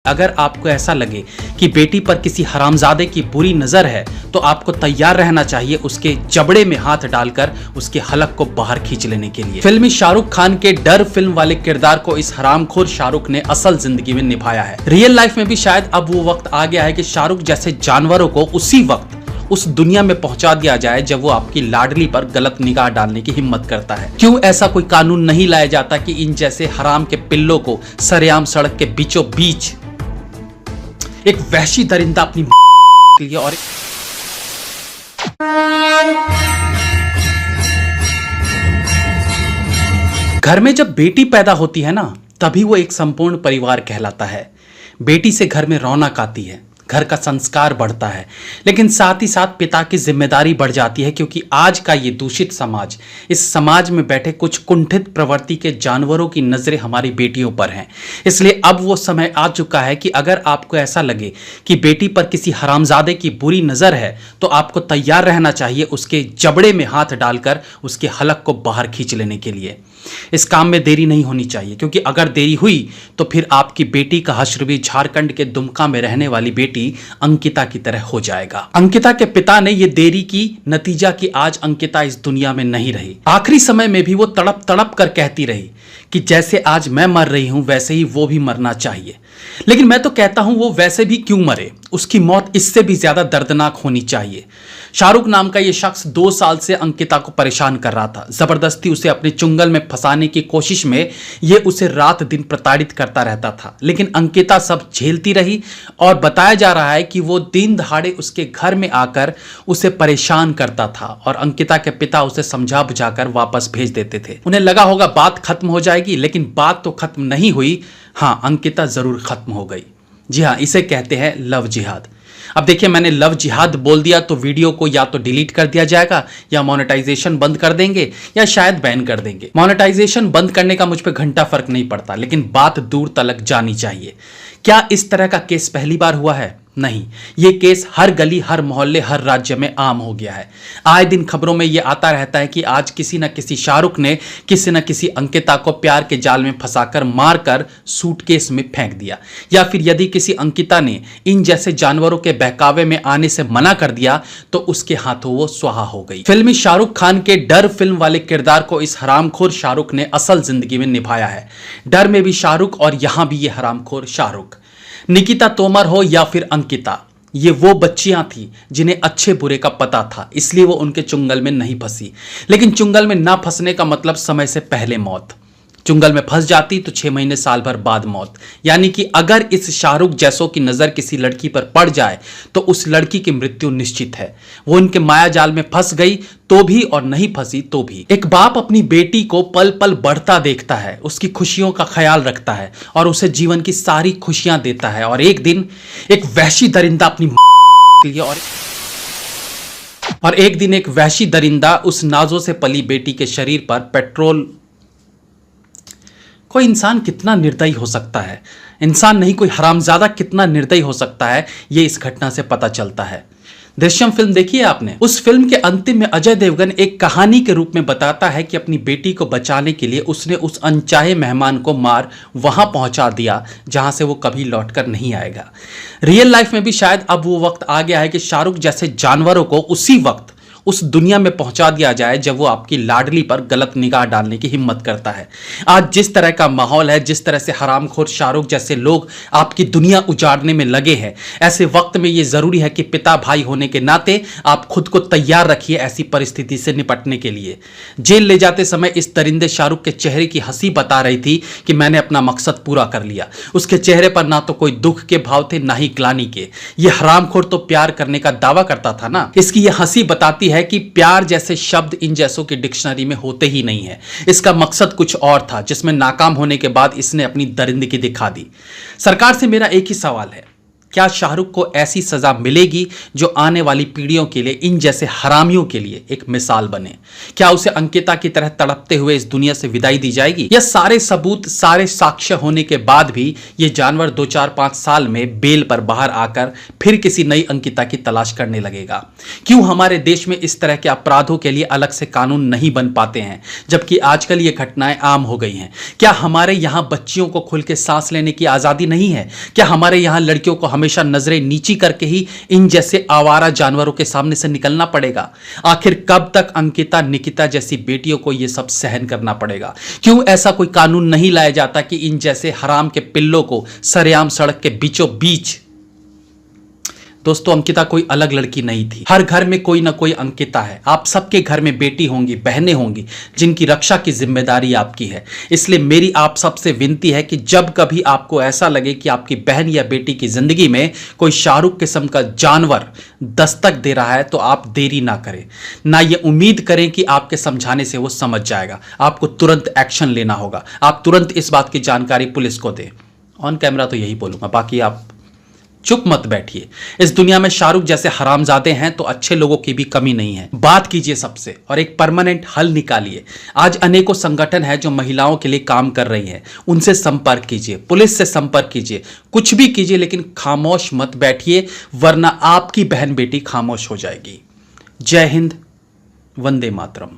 अगर आपको ऐसा लगे कि बेटी पर किसी हरामजादे की बुरी नजर है तो आपको तैयार रहना चाहिए उसके जबड़े में हाथ डालकर उसके हलक को बाहर खींच लेने के लिए। फिल्मी शाहरुख खान के डर फिल्म वाले किरदार को इस हरामखोर शाहरुख ने असल जिंदगी में निभाया है। रियल लाइफ में भी शायद अब वो वक्त आ गया है कि शाहरुख जैसे जानवरों को उसी वक्त उस दुनिया में पहुंचा दिया जाए जब वो आपकी लाडली पर गलत निगाह डालने की हिम्मत करता है। क्यों ऐसा कोई कानून नहीं लाया जाता कि इन जैसे हराम के पिल्लों को सरेआम सड़क के बीचों बीच एक वहशी दरिंदा अपनी लिए और घर में जब बेटी पैदा होती है ना तभी वो एक संपूर्ण परिवार कहलाता है। बेटी से घर में रौनक आती है, घर का संस्कार बढ़ता है, लेकिन साथ ही साथ पिता की जिम्मेदारी बढ़ जाती है क्योंकि आज का ये दूषित समाज, इस समाज में बैठे कुछ कुंठित प्रवृत्ति के जानवरों की नजरें हमारी बेटियों पर हैं। इसलिए अब वो समय आ चुका है कि अगर आपको ऐसा लगे कि बेटी पर किसी हरामजादे की बुरी नजर है तो आपको तैयार रहना चाहिए उसके जबड़े में हाथ डालकर उसके हलक को बाहर खींच लेने के लिए। इस काम में देरी नहीं होनी चाहिए क्योंकि अगर देरी हुई तो फिर आपकी बेटी का हश्र भी झारखंड के दुमका में रहने वाली बेटी अंकिता की तरह हो जाएगा। अंकिता के पिता ने यह देरी की नतीजा कि आज अंकिता इस दुनिया में नहीं रही। आखिरी समय में भी वो तड़प तड़प कर कहती रही कि जैसे आज मैं मर रही हूं वैसे ही वो भी मरना चाहिए। लेकिन मैं तो कहता हूं वो वैसे भी क्यों मरे, उसकी मौत इससे भी ज्यादा दर्दनाक होनी चाहिए। शाहरुख नाम का यह शख्स 2 साल से अंकिता को परेशान कर रहा था। जबरदस्ती उसे अपने चुंगल में फंसाने की कोशिश में यह उसे रात दिन प्रताड़ित करता रहता था, लेकिन अंकिता सब झेलती रही और बताया जा रहा है कि वो दिन दहाड़े उसके घर में आकर उसे परेशान करता था और अंकिता के पिता उसे समझा बुझाकर वापस भेज देते थे। उन्हें लगा होगा बात खत्म हो जाएगी, लेकिन बात तो खत्म नहीं हुई। हाँ, अंकिता जरूर खत्म हो गई। जी हाँ, इसे कहते हैं लव जिहाद। अब देखिए, मैंने लव जिहाद बोल दिया तो वीडियो को या तो डिलीट कर दिया जाएगा या मोनेटाइजेशन बंद कर देंगे या शायद बैन कर देंगे। मोनेटाइजेशन बंद करने का मुझ पे घंटा फर्क नहीं पड़ता, लेकिन बात दूर तलक जानी चाहिए। क्या इस तरह का केस पहली बार हुआ है? नहीं, ये केस हर गली, हर मोहल्ले, हर राज्य में आम हो गया है। आए दिन खबरों में ये आता रहता है कि आज किसी न किसी शाहरुख ने किसी न किसी अंकिता को प्यार के जाल में फंसाकर मारकर सूटकेस में फेंक दिया, या फिर यदि किसी अंकिता ने इन जैसे जानवरों के बहकावे में आने से मना कर दिया तो उसके हाथों वो स्वाहा हो गई। फिल्मी शाहरुख खान के डर फिल्म वाले किरदार को इस हरामखोर शाहरुख ने असल जिंदगी में निभाया है। डर में भी शाहरुख और यहां भी ये हरामखोर शाहरुख। निकिता तोमर हो या फिर अंकिता, ये वो बच्चियां थी जिन्हें अच्छे बुरे का पता था, इसलिए वो उनके चुंगल में नहीं फंसी। लेकिन चुंगल में ना फंसने का मतलब समय से पहले मौत। चुंगल में फंस जाती तो 6 महीने साल भर बाद मौत। यानी कि अगर इस शाहरुख जैसों की नजर किसी लड़की पर पड़ जाए तो उस लड़की की मृत्यु निश्चित है। वो उनके माया जाल में फंस गई तो भी और नहीं फंसी तो भी। एक बाप अपनी बेटी को पल पल बढ़ता देखता है, उसकी खुशियों का ख्याल रखता है और उसे जीवन की सारी खुशियां देता है, और एक दिन एक वहशी दरिंदा अपनी लिए और एक दिन एक वहशी दरिंदा उस नाजों से पली बेटी के शरीर पर पेट्रोल। कोई इंसान कितना निर्दयी हो सकता है, इंसान नहीं कोई हरामजादा कितना निर्दयी हो सकता है, यह इस घटना से पता चलता है। दृश्यम फिल्म देखी है आपने? उस फिल्म के अंतिम में अजय देवगन एक कहानी के रूप में बताता है कि अपनी बेटी को बचाने के लिए उसने उस अनचाहे मेहमान को मार वहां पहुंचा दिया जहां से वो कभी लौटकर नहीं आएगा। रियल लाइफ में भी शायद अब वो वक्त आ गया है कि शाहरुख जैसे जानवरों को उसी वक्त उस दुनिया में पहुंचा दिया जाए जब वो आपकी लाडली पर गलत निगाह डालने की हिम्मत करता है। आज जिस तरह का माहौल है, जिस तरह से हरामखोर शाहरुख जैसे लोग आपकी दुनिया उजाड़ने में लगे हैं, ऐसे वक्त में ये जरूरी है कि पिता भाई होने के नाते आप खुद को तैयार रखिए ऐसी परिस्थिति से निपटने के लिए। जेल ले जाते समय इस दरिंदे शाहरुख के चेहरे की हंसी बता रही थी कि मैंने अपना मकसद पूरा कर लिया। उसके चेहरे पर ना तो कोई दुख के भाव थे ना ही ग्लानि के। ये हरामखोर तो प्यार करने का दावा करता था ना। इसकी यह हंसी बताती है कि प्यार जैसे शब्द इन जैसों की डिक्शनरी में होते ही नहीं है। इसका मकसद कुछ और था जिसमें नाकाम होने के बाद इसने अपनी दरिंदगी दिखा दी। सरकार से मेरा एक ही सवाल है, क्या शाहरुख को ऐसी सजा मिलेगी जो आने वाली पीढ़ियों के लिए, इन जैसे हरामियों के लिए एक मिसाल बने? क्या उसे अंकिता की तरह तड़पते हुए इस दुनिया से विदाई दी जाएगी, या सारे सबूत, सारे साक्ष्य होने के बाद भी ये जानवर 2-4-5 साल में बेल पर बाहर आकर फिर किसी नई अंकिता की तलाश करने लगेगा? क्यों हमारे देश में इस तरह के अपराधों के लिए अलग से कानून नहीं बन पाते हैं, जबकि आजकल ये घटनाएं आम हो गई हैं? क्या हमारे यहां बच्चियों को खुल के सांस लेने की आजादी नहीं है? क्या हमारे यहां लड़कियों को हमेशा नजरें नीची करके ही इन जैसे आवारा जानवरों के सामने से निकलना पड़ेगा? आखिर कब तक अंकिता, निकिता जैसी बेटियों को यह सब सहन करना पड़ेगा? क्यों ऐसा कोई कानून नहीं लाया जाता कि इन जैसे हराम के पिल्लों को सरेआम सड़क के बीचों बीच? दोस्तों, अंकिता कोई अलग लड़की नहीं थी। हर घर में कोई ना कोई अंकिता है। आप सबके घर में बेटी होंगी, बहनें होंगी, जिनकी रक्षा की जिम्मेदारी आपकी है। इसलिए मेरी आप सबसे विनती है कि जब कभी आपको ऐसा लगे कि आपकी बहन या बेटी की जिंदगी में कोई शाहरुख किस्म का जानवर दस्तक दे रहा है, तो आप देरी ना करें। ना ये उम्मीद करें कि आपके समझाने से वो समझ जाएगा। आपको तुरंत एक्शन लेना होगा। आप तुरंत इस बात की जानकारी पुलिस को दें। ऑन कैमरा तो यही बोलूंगा, बाकी आप चुप मत बैठिए। इस दुनिया में शाहरुख जैसे हरामजादे हैं तो अच्छे लोगों की भी कमी नहीं है। बात कीजिए सबसे और एक परमानेंट हल निकालिए। आज अनेकों संगठन है जो महिलाओं के लिए काम कर रही हैं। उनसे संपर्क कीजिए, पुलिस से संपर्क कीजिए, कुछ भी कीजिए, लेकिन खामोश मत बैठिए, वरना आपकी बहन बेटी खामोश हो जाएगी। जय हिंद, वंदे मातरम।